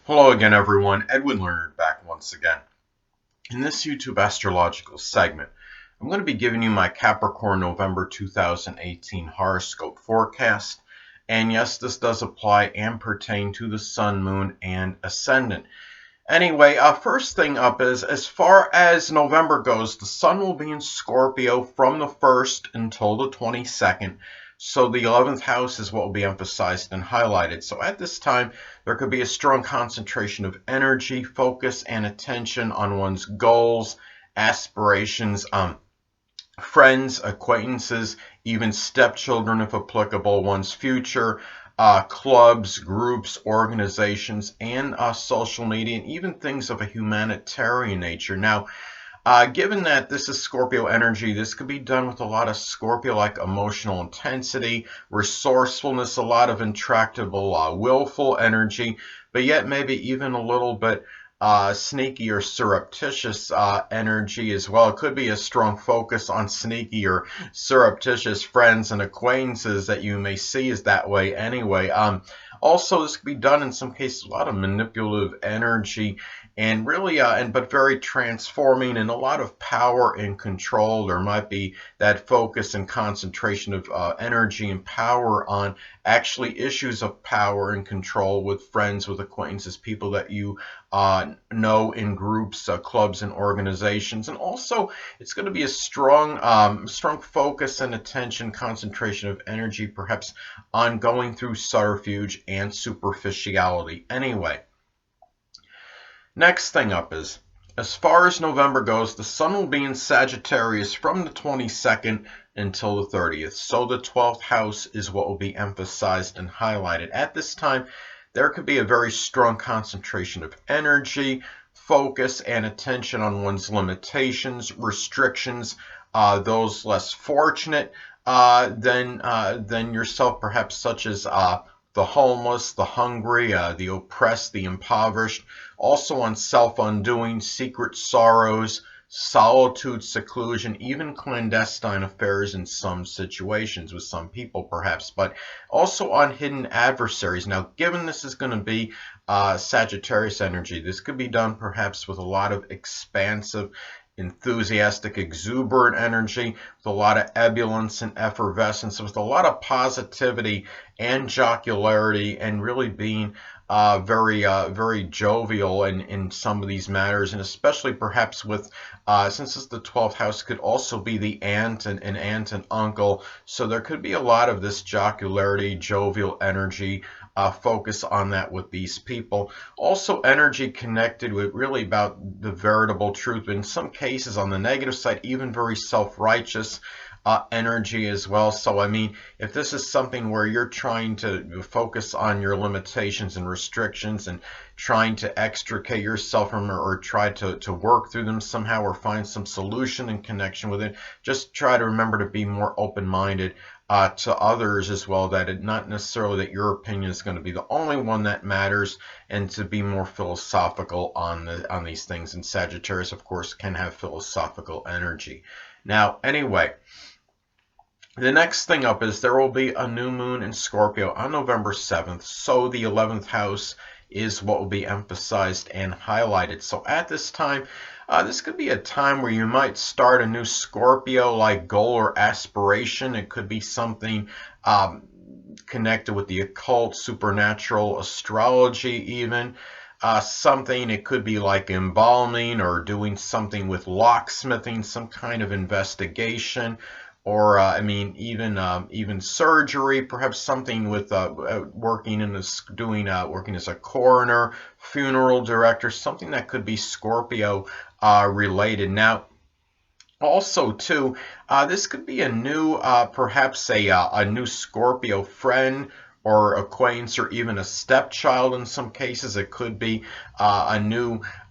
Hello again, everyone. Edwin Learnard back once again. In this YouTube astrological segment, I'm going to be giving you my Capricorn November 2018 horoscope forecast. And yes, this does apply and pertain to the Sun, Moon, and Ascendant. Anyway, first thing up is, as far as November goes, the Sun will be in Scorpio from the 1st until the 22nd. So the 11th house is what will be emphasized and highlighted. So at this time, there could be a strong concentration of energy, focus, and attention on one's goals, aspirations, friends, acquaintances, even stepchildren if applicable, one's future, clubs, groups, organizations, and social media, and even things of a humanitarian nature. Now, given that this is Scorpio energy, this could be done with a lot of Scorpio-like emotional intensity, resourcefulness, a lot of intractable, willful energy, but yet maybe even a little bit sneaky or surreptitious energy as well. It could be a strong focus on sneaky or surreptitious friends and acquaintances that you may see as that way anyway. Also, this could be done in some cases a lot of manipulative energy and really, but very transforming and a lot of power and control. There might be that focus and concentration of energy and power on actually issues of power and control with friends, with acquaintances, people that you know in groups, clubs, and organizations. And also, it's going to be a strong focus and attention, concentration of energy, perhaps on going through subterfuge and superficiality. Anyway, next thing up is, as far as November goes, the Sun will be in Sagittarius from the 22nd until the 30th. So the 12th house is what will be emphasized and highlighted. At this time, there could be a very strong concentration of energy, focus, and attention on one's limitations, restrictions, those less fortunate than yourself, perhaps, such as the homeless, the hungry, the oppressed, the impoverished. Also on self-undoing, secret sorrows, solitude, seclusion, even clandestine affairs in some situations with some people perhaps, but also on hidden adversaries. Now, given this is going to be Sagittarius energy, this could be done perhaps with a lot of expansive, enthusiastic, exuberant energy, with a lot of ebullience and effervescence, with a lot of positivity and jocularity, and really being very jovial in some of these matters, and especially perhaps with, since it's the 12th house, could also be the aunt and uncle. So there could be a lot of this jocularity, jovial energy, focus on that with these people. Also energy connected with really about the veritable truth, but in some cases on the negative side, even very self-righteous energy as well. So I mean, if this is something where you're trying to focus on your limitations and restrictions and trying to extricate yourself from or try to work through them somehow or find some solution and connection with it, just try to remember to be more open-minded to others as well, that it not necessarily that your opinion is going to be the only one that matters, and to be more philosophical on these things. And Sagittarius, of course, can have philosophical energy. Now, anyway, the next thing up is there will be a new moon in Scorpio on November 7th, so the 11th house is what will be emphasized and highlighted. So at this time, this could be a time where you might start a new Scorpio-like goal or aspiration. It could be something connected with the occult, supernatural, astrology even. Something, it could be like embalming or doing something with locksmithing, some kind of investigation, or I mean, even surgery, perhaps something with working working as a coroner, funeral director, something that could be Scorpio related. Now, also too, this could be a new, perhaps a new Scorpio friend or acquaintance, or even a stepchild in some cases. It could be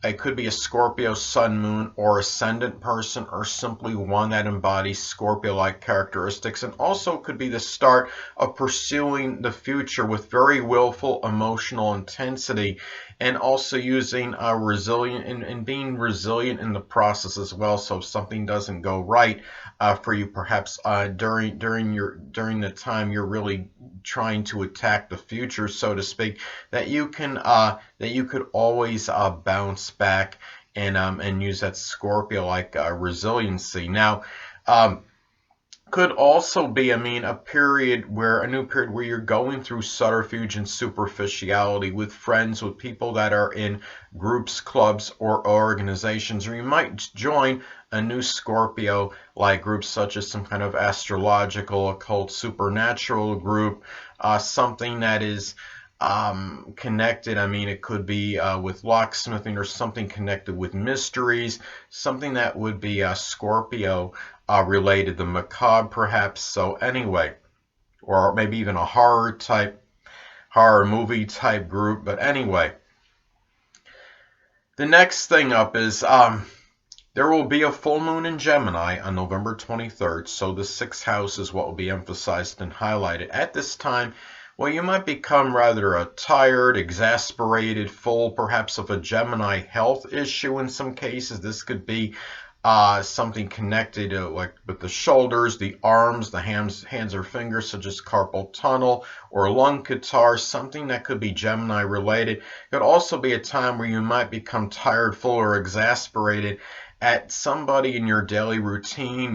it could be a Scorpio Sun, Moon, or Ascendant person, or simply one that embodies Scorpio-like characteristics. And also could be the start of pursuing the future with very willful emotional intensity, and also using resilient and being resilient in the process as well. So if something doesn't go right for you, perhaps during the time you're really trying to attack the future, so to speak, that you could always bounce back and use that Scorpio like resiliency. Now, could also be, I mean, a new period where you're going through subterfuge and superficiality with friends, with people that are in groups, clubs, or organizations, or you might join a new Scorpio like groups such as some kind of astrological, occult, supernatural group, something that is connected. I mean, it could be with locksmithing or something connected with mysteries, something that would be Scorpio related, the macabre perhaps. So anyway, or maybe even a horror movie type group. But anyway, the next thing up is there will be a full moon in Gemini on November 23rd. So the 6th house is what will be emphasized and highlighted at this time. Well, you might become rather tired, exasperated, full perhaps of a Gemini health issue in some cases. This could be something connected like with the shoulders, the arms, the hands or fingers, such as carpal tunnel or lung catarrh, something that could be Gemini related. It could also be a time where you might become tired, full, or exasperated at somebody in your daily routine,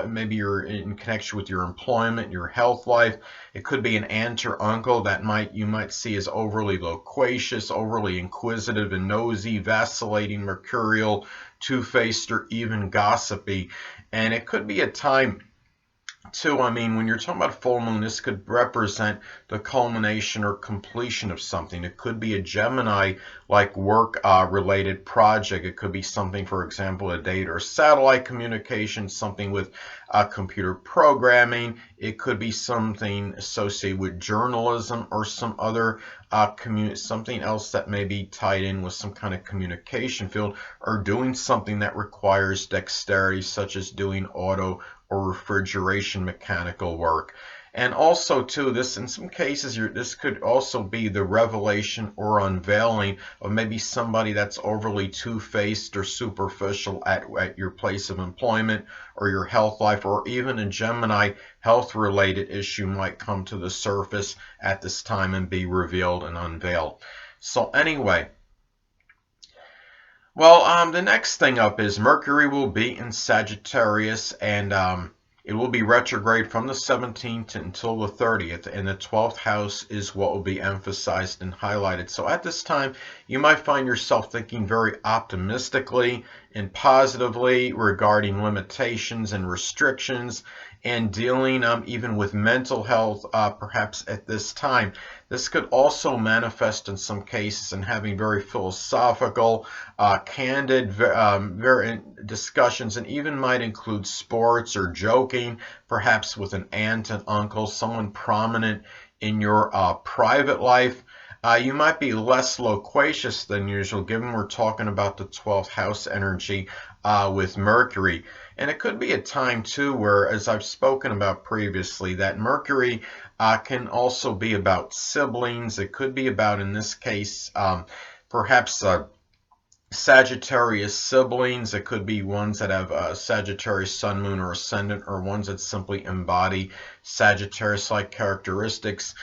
maybe you're in connection with your employment, your health life. It could be an aunt or uncle that you might see as overly loquacious, overly inquisitive and nosy, vacillating, mercurial, two-faced, or even gossipy. And it could be a time too, I mean, when you're talking about full moon, this could represent the culmination or completion of something. It could be a Gemini like work related project. It could be something, for example, a data or satellite communication, something with computer programming. It could be something associated with journalism or some other something else that may be tied in with some kind of communication field, or doing something that requires dexterity, such as doing auto or refrigeration mechanical work. And also too, this in some cases, this could also be the revelation or unveiling of maybe somebody that's overly two-faced or superficial at your place of employment or your health life, or even a Gemini health-related issue might come to the surface at this time and be revealed and unveiled. So anyway, well, the next thing up is Mercury will be in Sagittarius, and it will be retrograde from the 17th until the 30th, and the 12th house is what will be emphasized and highlighted. So at this time, you might find yourself thinking very optimistically and positively regarding limitations and restrictions, and dealing even with mental health perhaps at this time. This could also manifest in some cases in having very philosophical, candid very discussions, and even might include sports or joking, perhaps with an aunt and uncle, someone prominent in your private life. You might be less loquacious than usual, given we're talking about the 12th house energy with Mercury. And it could be a time too where, as I've spoken about previously, that Mercury can also be about siblings. It could be about, in this case, perhaps Sagittarius siblings. It could be ones that have Sagittarius sun, moon, or ascendant, or ones that simply embody Sagittarius-like characteristics.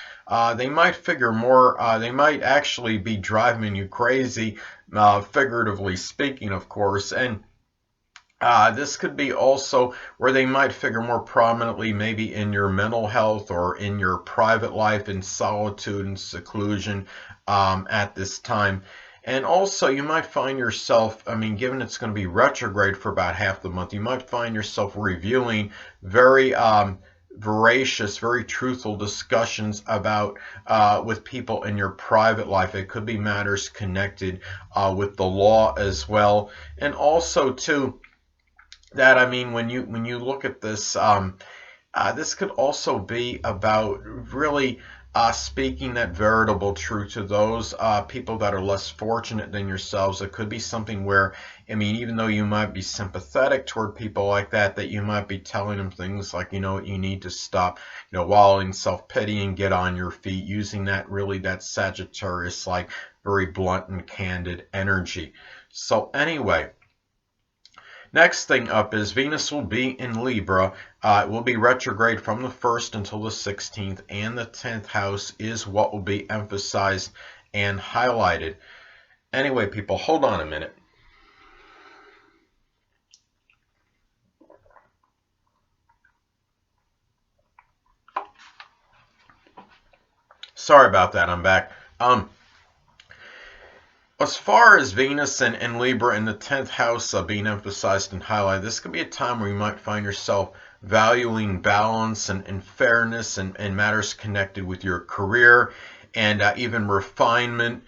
They might figure more, they might actually be driving you crazy, figuratively speaking, of course. And this could be also where they might figure more prominently maybe in your mental health or in your private life, in solitude and seclusion at this time. And also you might find yourself, I mean, given it's going to be retrograde for about half the month, you might find yourself reviewing very voracious, very truthful discussions about with people in your private life. It could be matters connected with the law as well. And also too, that, I mean, when you look at this, this could also be about really speaking that veritable truth to those people that are less fortunate than yourselves. It could be something where, I mean, even though you might be sympathetic toward people like that, that you might be telling them things like, you know, you need to stop, you know, wallowing in self-pity and get on your feet, using that Sagittarius, like, very blunt and candid energy. So anyway, Next thing up is Venus will be in Libra. It will be retrograde from the 1st until the 16th, and the 10th house is what will be emphasized and highlighted. Anyway, people, hold on a minute. Sorry about that, I'm back. As far as Venus and Libra in the 10th house being emphasized and highlighted, this could be a time where you might find yourself valuing balance and fairness and matters connected with your career and even refinement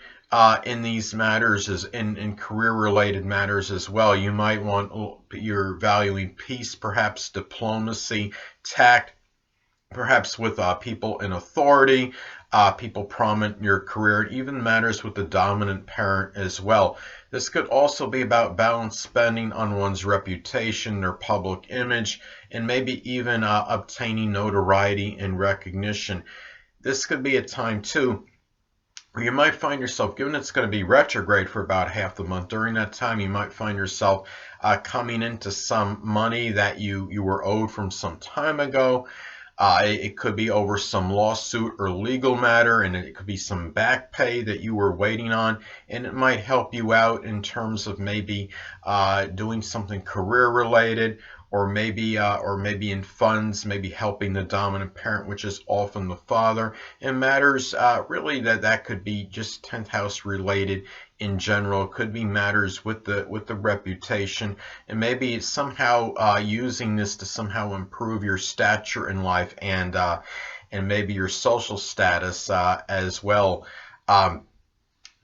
in these matters, as in career-related matters as well. You might want, you're valuing peace, perhaps diplomacy, tact, perhaps with people in authority, people prominent in your career, and even matters with the dominant parent as well. This could also be about balanced spending on one's reputation, their public image, and maybe even obtaining notoriety and recognition. This could be a time too where you might find yourself, given it's going to be retrograde for about half the month, during that time you might find yourself coming into some money that you were owed from some time ago. It could be over some lawsuit or legal matter, and it could be some back pay that you were waiting on, and it might help you out in terms of maybe doing something career related, or maybe in funds, maybe helping the dominant parent, which is often the father, and matters really that could be just 10th house related in general. It could be matters with the reputation, and maybe somehow using this to somehow improve your stature in life and maybe your social status as well.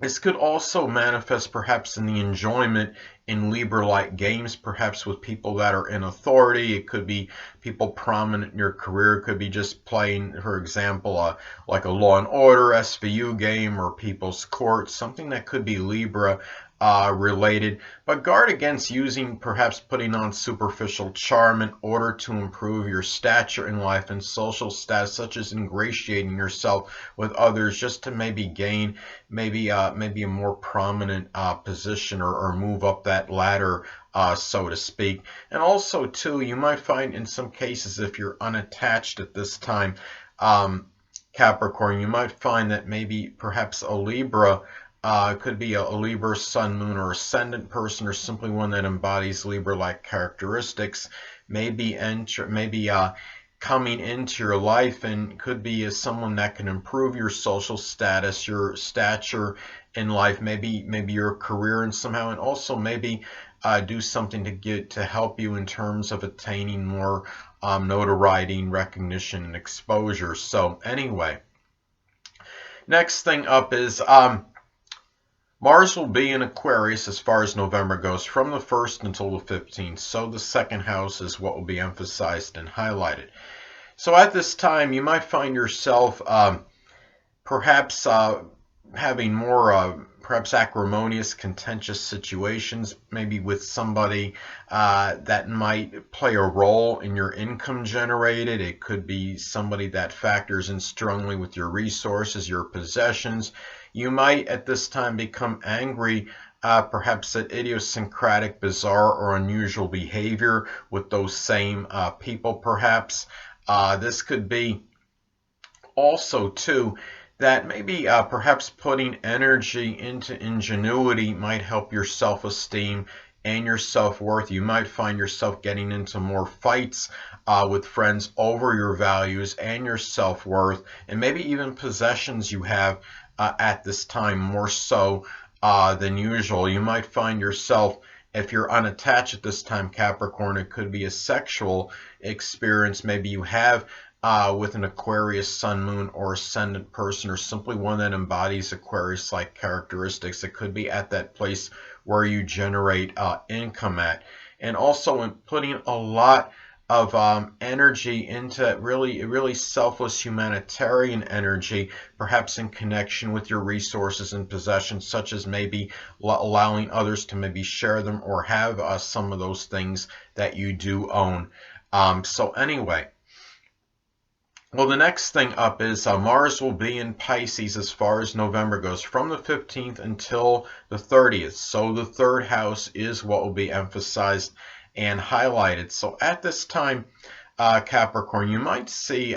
This could also manifest perhaps in the enjoyment in Libra-like games, perhaps with people that are in authority. It could be people prominent in your career. It could be just playing, for example, like a Law and Order SVU game or People's Court, something that could be Libra related. But guard against using, perhaps putting on superficial charm in order to improve your stature in life and social status, such as ingratiating yourself with others just to maybe gain maybe a more prominent position or move up that ladder, so to speak. And also too, you might find in some cases, if you're unattached at this time, Capricorn, you might find that maybe perhaps a Libra could be a Libra sun, moon, or ascendant person, or simply one that embodies Libra-like characteristics, maybe coming into your life, and could be as someone that can improve your social status, your stature in life, maybe your career, and somehow, and also maybe do something to help you in terms of attaining more notoriety, recognition, and exposure. So anyway, next thing up is Mars will be in Aquarius as far as November goes, from the 1st until the 15th. So the 2nd house is what will be emphasized and highlighted. So at this time, you might find yourself perhaps having more perhaps acrimonious, contentious situations, maybe with somebody that might play a role in your income generated. It could be somebody that factors in strongly with your resources, your possessions. You might at this time become angry, perhaps at idiosyncratic, bizarre, or unusual behavior with those same people, perhaps. This could be also, too, that maybe perhaps putting energy into ingenuity might help your self-esteem and your self-worth. You might find yourself getting into more fights with friends over your values and your self-worth, and maybe even possessions you have at this time, more so than usual. You might find yourself, if you're unattached at this time, Capricorn, it could be a sexual experience maybe you have with an Aquarius sun, moon, or ascendant person, or simply one that embodies Aquarius-like characteristics. It could be at that place where you generate income at. And also in putting a lot of energy into really selfless humanitarian energy, perhaps in connection with your resources and possessions, such as maybe allowing others to maybe share them or have some of those things that you do own. So anyway, well, the next thing up is Mars will be in Pisces as far as November goes, from the 15th until the 30th. So the 3rd house is what will be emphasized and highlighted. So at this time, Capricorn, you might see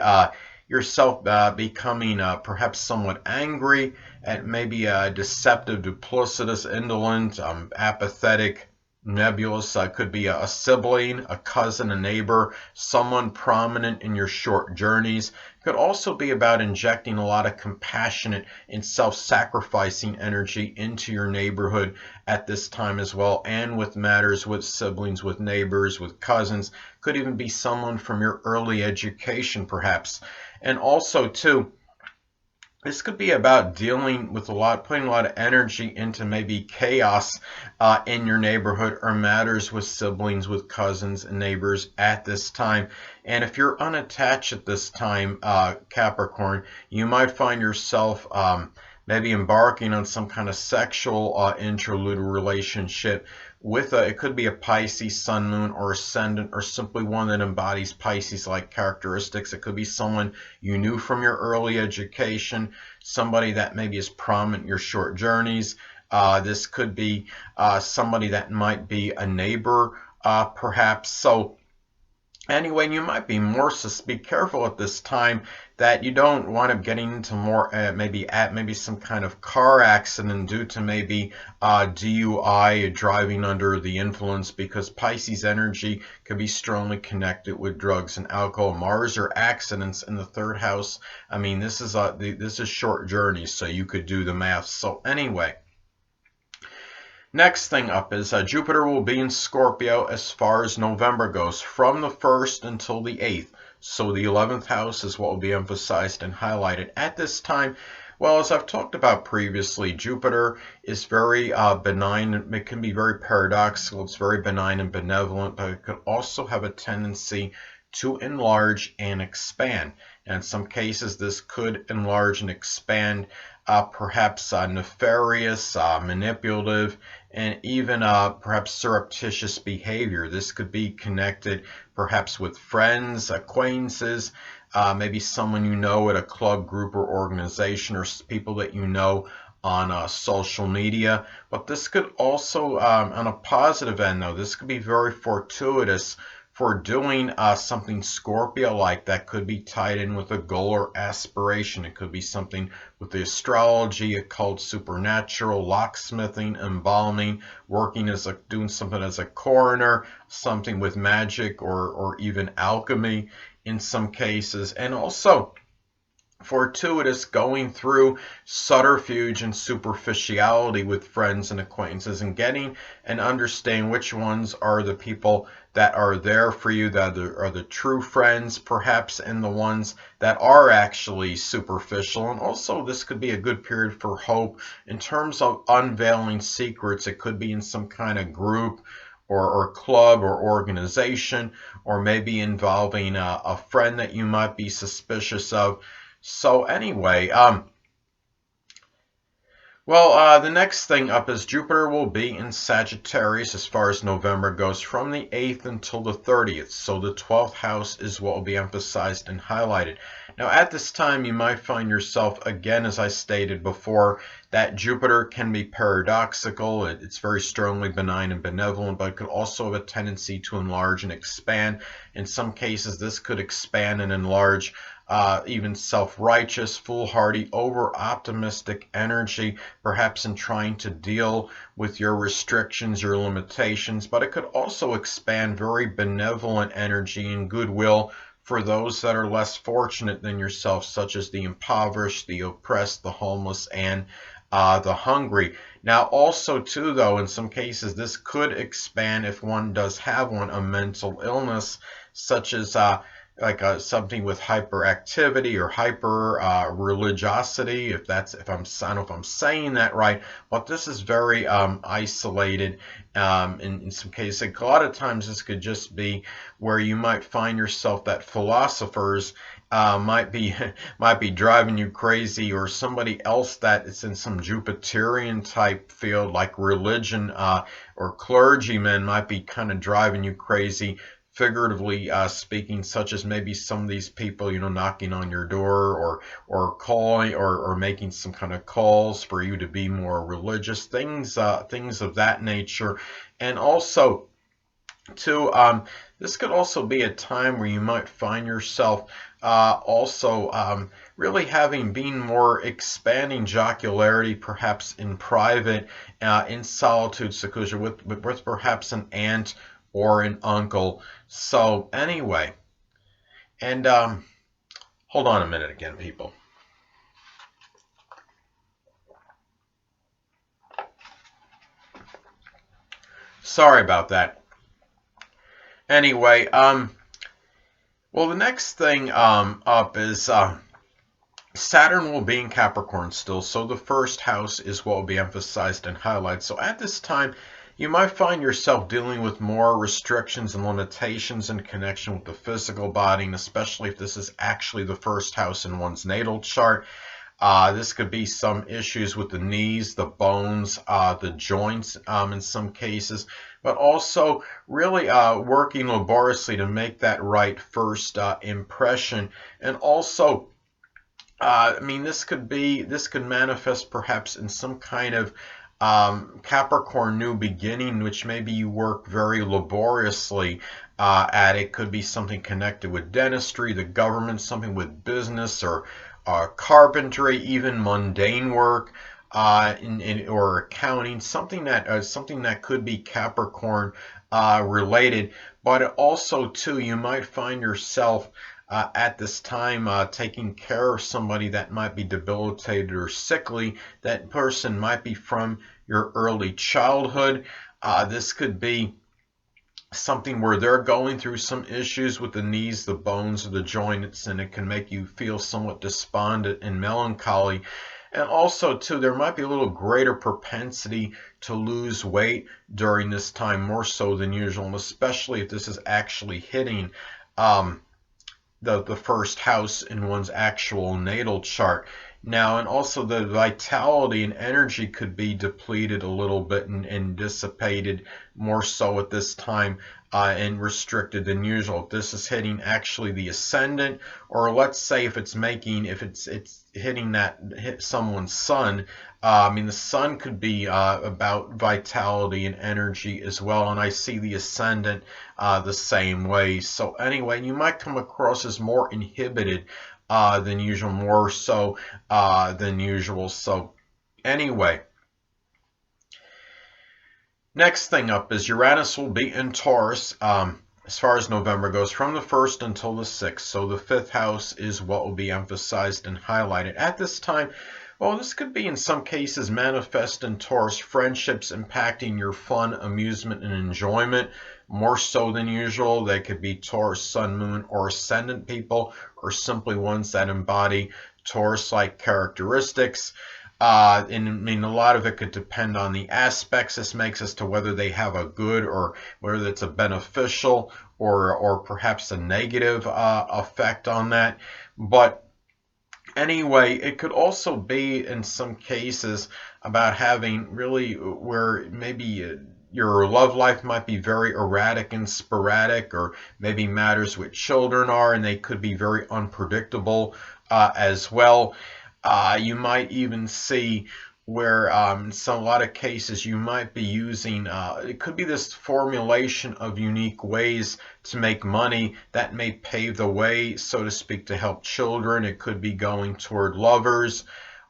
yourself becoming perhaps somewhat angry, and maybe deceptive, duplicitous, indolent, apathetic, nebulous. Could be a sibling, a cousin, a neighbor, someone prominent in your short journeys. Could also be about injecting a lot of compassionate and self-sacrificing energy into your neighborhood at this time as well, and with matters with siblings, with neighbors, with cousins. Could even be someone from your early education, perhaps. And also, too, this could be about dealing with putting a lot of energy into maybe chaos in your neighborhood, or matters with siblings, with cousins and neighbors at this time. And if you're unattached at this time, Capricorn, you might find yourself maybe embarking on some kind of sexual interlude relationship with it could be a Pisces sun, moon, or ascendant, or simply one that embodies Pisces-like characteristics. It could be someone you knew from your early education, somebody that maybe is prominent in your short journeys. This could be somebody that might be a neighbor, perhaps. So anyway, you might be be careful at this time that you don't wind up getting into more maybe some kind of car accident due to maybe DUI, driving under the influence, because Pisces energy could be strongly connected with drugs and alcohol. Mars or accidents in the third house. I mean, this is short journeys, so you could do the math. So anyway. Next thing up is Jupiter will be in Scorpio as far as November goes, from the 1st until the 8th. So the 11th house is what will be emphasized and highlighted at this time. Well, as I've talked about previously, Jupiter is very benign. It can be very paradoxical. It's very benign and benevolent, but it could also have a tendency to enlarge and expand. And in some cases, this could enlarge and expand perhaps nefarious, manipulative, and even perhaps surreptitious behavior. This could be connected perhaps with friends, acquaintances, maybe someone you know at a club, group, or organization, or people that you know on social media. But this could also, on a positive end though, this could be very fortuitous for doing something Scorpio-like that could be tied in with a goal or aspiration. It could be something with the astrology, occult, supernatural, locksmithing, embalming, doing something as a coroner, something with magic or even alchemy in some cases, and also fortuitous going through subterfuge and superficiality with friends and acquaintances, and getting and understanding which ones are the people that are there for you, that are the true friends perhaps, and the ones that are actually superficial. And also this could be a good period for hope in terms of unveiling secrets. It could be in some kind of group or club or organization, or maybe involving a friend that you might be suspicious of. So anyway, the next thing up is Jupiter will be in Sagittarius as far as November goes, from the 8th until the 30th. So the 12th house is what will be emphasized and highlighted. Now at this time, you might find yourself, again, as I stated before, that Jupiter can be paradoxical. It's very strongly benign and benevolent, but it could also have a tendency to enlarge and expand. In some cases, this could expand and enlarge even self-righteous, foolhardy, over-optimistic energy, perhaps in trying to deal with your restrictions, your limitations. But it could also expand very benevolent energy and goodwill for those that are less fortunate than yourself, such as the impoverished, the oppressed, the homeless, and the hungry. Now also too, though, in some cases this could expand if one does have a mental illness, such as something with hyperactivity or hyper religiosity, I don't know if I'm saying that right, but this is very isolated in some cases. A lot of times this could just be where you might find yourself that philosophers might be driving you crazy, or somebody else that is in some Jupiterian type field like religion, or clergymen might be kind of driving you crazy, figuratively speaking, such as maybe some of these people, knocking on your door, or calling, or making some kind of calls for you to be more religious, things of that nature. And also Two, this could also be a time where you might find yourself also really having being more expanding jocularity, perhaps in private, in solitude, seclusion, with perhaps an aunt or an uncle. So anyway, and hold on a minute again, people. Sorry about that. Anyway, well, the next thing up is Saturn will be in Capricorn still, so the first house is what will be emphasized and highlighted. So at this time, you might find yourself dealing with more restrictions and limitations in connection with the physical body, and especially if this is actually the first house in one's natal chart. This could be some issues with the knees, the bones, the joints in some cases, but also really working laboriously to make that right first impression. And also, I mean, this could manifest perhaps in some kind of Capricorn new beginning, which maybe you work very laboriously at. It could be something connected with dentistry, the government, something with business or carpentry, even mundane work, or accounting, something that could be Capricorn related. But also too, you might find yourself at this time taking care of somebody that might be debilitated or sickly. That person might be from your early childhood. This could be something where they're going through some issues with the knees, the bones, or the joints, and it can make you feel somewhat despondent and melancholy. And also, too, there might be a little greater propensity to lose weight during this time, more so than usual, and especially if this is actually hitting the first house in one's actual natal chart. Now, and also the vitality and energy could be depleted a little bit and dissipated more so at this time and restricted than usual. If this is hitting actually the ascendant, or let's say if it's hitting hit someone's sun. I mean, the sun could be about vitality and energy as well, and I see the ascendant the same way. So anyway, you might come across as more inhibited than usual, more so than usual. So anyway, next thing up is Uranus will be in Taurus as far as November goes, from the 1st until the 6th. So the 5th house is what will be emphasized and highlighted. At this time, well, this could be in some cases manifest in Taurus friendships impacting your fun, amusement, and enjoyment more so than usual. They could be Taurus, Sun, Moon, or Ascendant people, or simply ones that embody Taurus-like characteristics. And I mean, a lot of it could depend on the aspects this makes as to whether they have a good or whether it's a beneficial or perhaps a negative effect on that. But anyway, it could also be in some cases about having really where maybe your love life might be very erratic and sporadic, or maybe matters with children are, and they could be very unpredictable as well. You might even see where in a lot of cases you might be using, it could be this formulation of unique ways to make money that may pave the way, so to speak, to help children. It could be going toward lovers,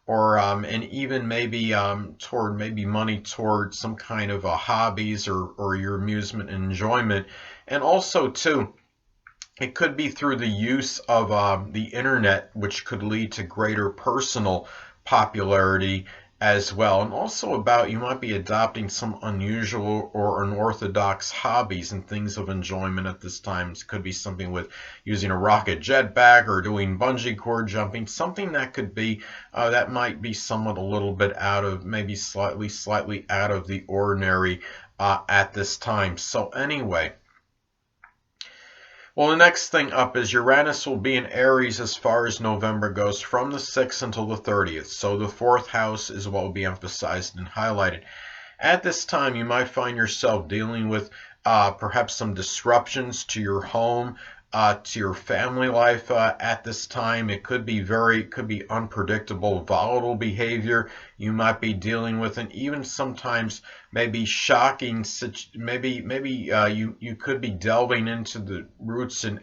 or and even maybe toward maybe money toward some kind of hobbies or your amusement and enjoyment. And also too, it could be through the use of the internet, which could lead to greater personal popularity as well. And also about you might be adopting some unusual or unorthodox hobbies and things of enjoyment at this time. It could be something with using a rocket jetpack or doing bungee cord jumping, something that could be that might be somewhat a little bit out of, maybe slightly out of the ordinary at this time. So anyway, well, the next thing up is Uranus will be in Aries as far as November goes, from the 6th until the 30th. So the 4th house is what will be emphasized and highlighted. At this time, you might find yourself dealing with perhaps some disruptions to your home, to your family life at this time. It could be unpredictable, volatile behavior you might be dealing with, and even sometimes maybe shocking. You could be delving into the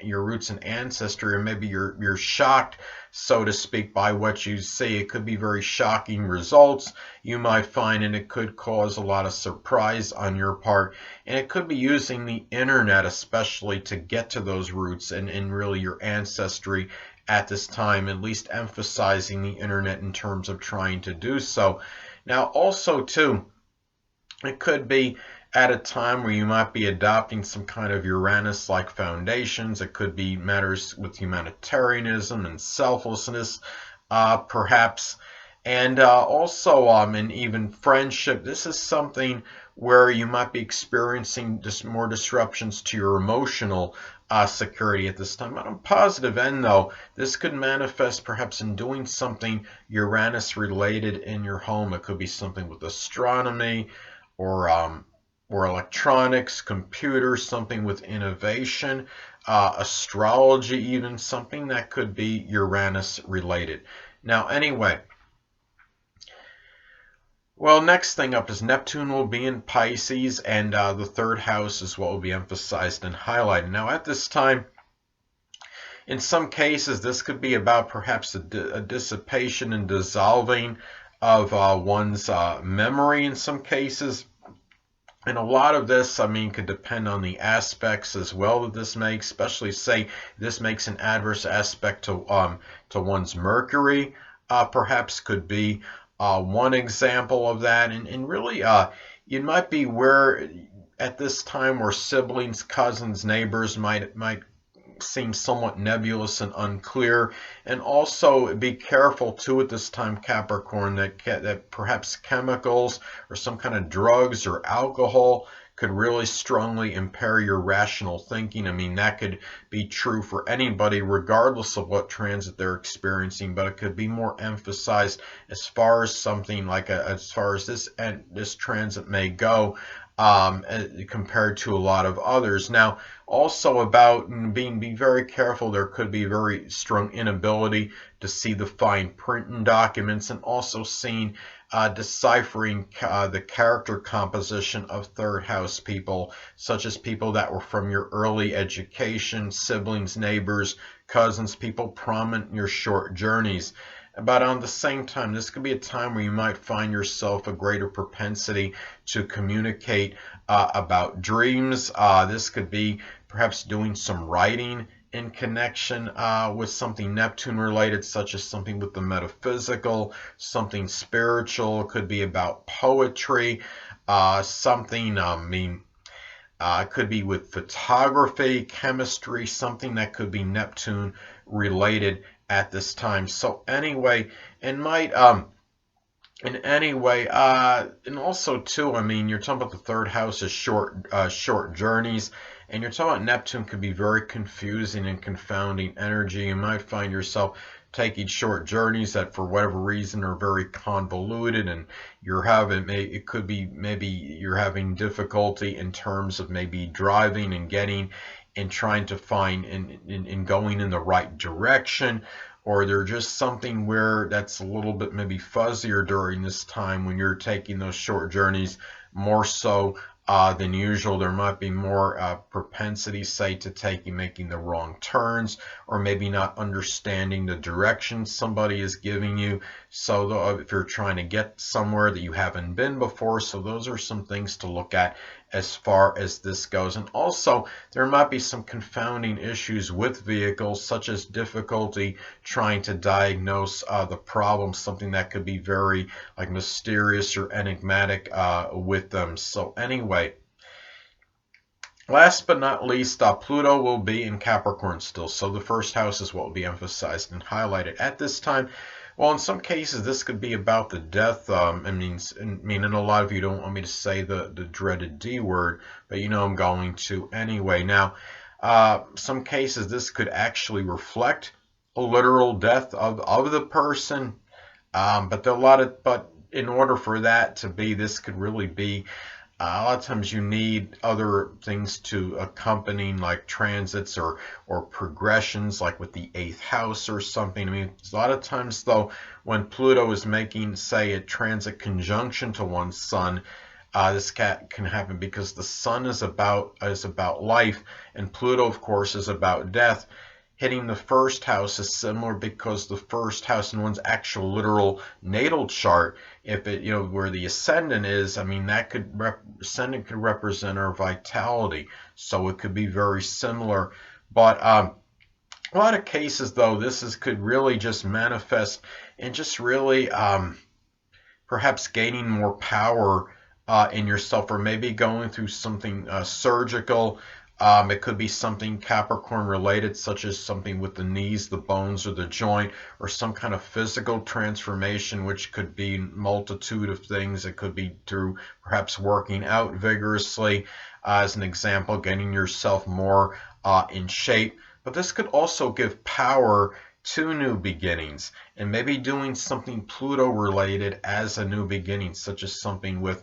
your roots and ancestry, or maybe you're shocked, so to speak, by what you see. It could be very shocking results you might find, and it could cause a lot of surprise on your part. And it could be using the internet, especially, to get to those roots and really your ancestry at this time, at least emphasizing the internet in terms of trying to do so. Now, also, too, it could be at a time where you might be adopting some kind of Uranus-like foundations. It could be matters with humanitarianism and selflessness, perhaps. And also, and even friendship. This is something where you might be experiencing just more disruptions to your emotional security at this time. On a positive end, though, this could manifest perhaps in doing something Uranus related in your home. It could be something with astronomy or electronics, computers, something with innovation, astrology, even something that could be Uranus related. Now, anyway. Well, next thing up is Neptune will be in Pisces, and the third house is what will be emphasized and highlighted. Now, at this time, in some cases, this could be about perhaps a dissipation and dissolving of one's memory in some cases. And a lot of this, I mean, could depend on the aspects as well that this makes, especially say this makes an adverse aspect to one's Mercury, perhaps could be one example of that. And really, it might be where at this time where siblings, cousins, neighbors might seem somewhat nebulous and unclear. And also be careful too at this time, Capricorn, that perhaps chemicals or some kind of drugs or alcohol could really strongly impair your rational thinking. I mean, that could be true for anybody regardless of what transit they're experiencing, but it could be more emphasized as far as something like as far as this transit may go, compared to a lot of others. Now, also about be very careful. There could be very strong inability to see the fine print in documents, and also seeing deciphering the character composition of third house people, such as people that were from your early education, siblings, neighbors, cousins, people prominent in your short journeys. But on the same time, this could be a time where you might find yourself a greater propensity to communicate about dreams. This could be perhaps doing some writing in connection with something Neptune related, such as something with the metaphysical, something spiritual. It could be about poetry, something, it could be with photography, chemistry, something that could be Neptune related at this time. So anyway, and also too, I mean, you're talking about the third house is short journeys, and you're talking about Neptune could be very confusing and confounding energy. You might find yourself taking short journeys that for whatever reason are very convoluted, and it could be maybe you're having difficulty in terms of maybe driving and getting and trying to find and going in the right direction, or there's just something where that's a little bit maybe fuzzier during this time when you're taking those short journeys more so than usual. There might be more propensity, say, to making the wrong turns, or maybe not understanding the direction somebody is giving you. So if you're trying to get somewhere that you haven't been before, so those are some things to look at as far as this goes. And also, there might be some confounding issues with vehicles, such as difficulty trying to diagnose the problem, something that could be very like mysterious or enigmatic with them. So anyway, last but not least, Pluto will be in Capricorn still. So the first house is what will be emphasized and highlighted at this time. Well, in some cases, this could be about the death. And a lot of you don't want me to say the dreaded D word, but you know I'm going to anyway. Now, some cases, this could actually reflect a literal death of the person. But in order for that to be, this could really be A lot of times you need other things to accompany, like transits or progressions, like with the eighth house or something. I mean, a lot of times though, when Pluto is making, say, a transit conjunction to one's sun, this can happen because the sun is about life, and Pluto, of course, is about death. Hitting the first house is similar because the first house in one's actual literal natal chart, if it, where the ascendant is, I mean, that ascendant could represent our vitality, so it could be very similar. But a lot of cases, though, could really just manifest and just really perhaps gaining more power in yourself, or maybe going through something surgical. It could be something Capricorn related, such as something with the knees, the bones, or the joint, or some kind of physical transformation, which could be multitude of things. It could be through perhaps working out vigorously, as an example, getting yourself more in shape. But this could also give power to new beginnings, and maybe doing something Pluto related as a new beginning, such as something with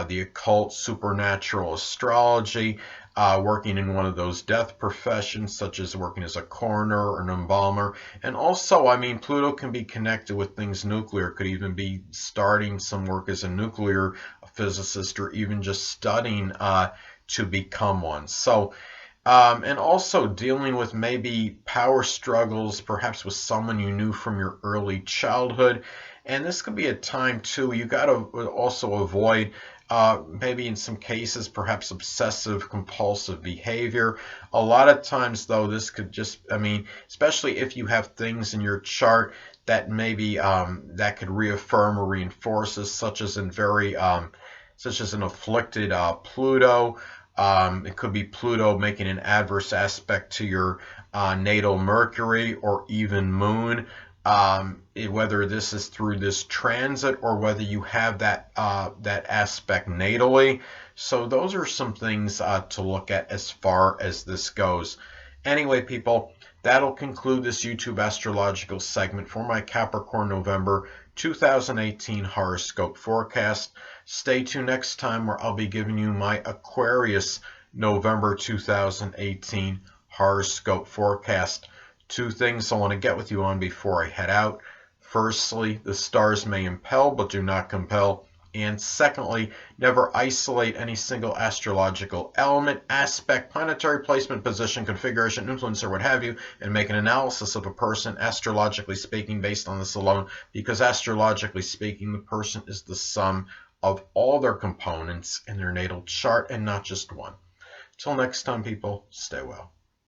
the occult, supernatural, astrology, working in one of those death professions, such as working as a coroner or an embalmer. And also, I mean, Pluto can be connected with things nuclear, could even be starting some work as a nuclear physicist, or even just studying to become one. So and also dealing with maybe power struggles, perhaps with someone you knew from your early childhood. And this could be a time too, you got to also avoid maybe in some cases perhaps obsessive compulsive behavior. A lot of times though, this could just, I mean, especially if you have things in your chart that maybe that could reaffirm or reinforce this, such as an afflicted Pluto. It could be Pluto making an adverse aspect to your natal Mercury or even Moon. Whether this is through this transit or whether you have that aspect natally. So those are some things to look at as far as this goes. Anyway, people, that'll conclude this YouTube astrological segment for my Capricorn November 2018 horoscope forecast. Stay tuned next time, where I'll be giving you my Aquarius November 2018 horoscope forecast. Two things I want to get with you on before I head out. Firstly, the stars may impel but do not compel. And secondly, never isolate any single astrological element, aspect, planetary placement, position, configuration, influence, or what have you, and make an analysis of a person, astrologically speaking, based on this alone, because astrologically speaking, the person is the sum of all their components in their natal chart and not just one. Till next time, people, stay well.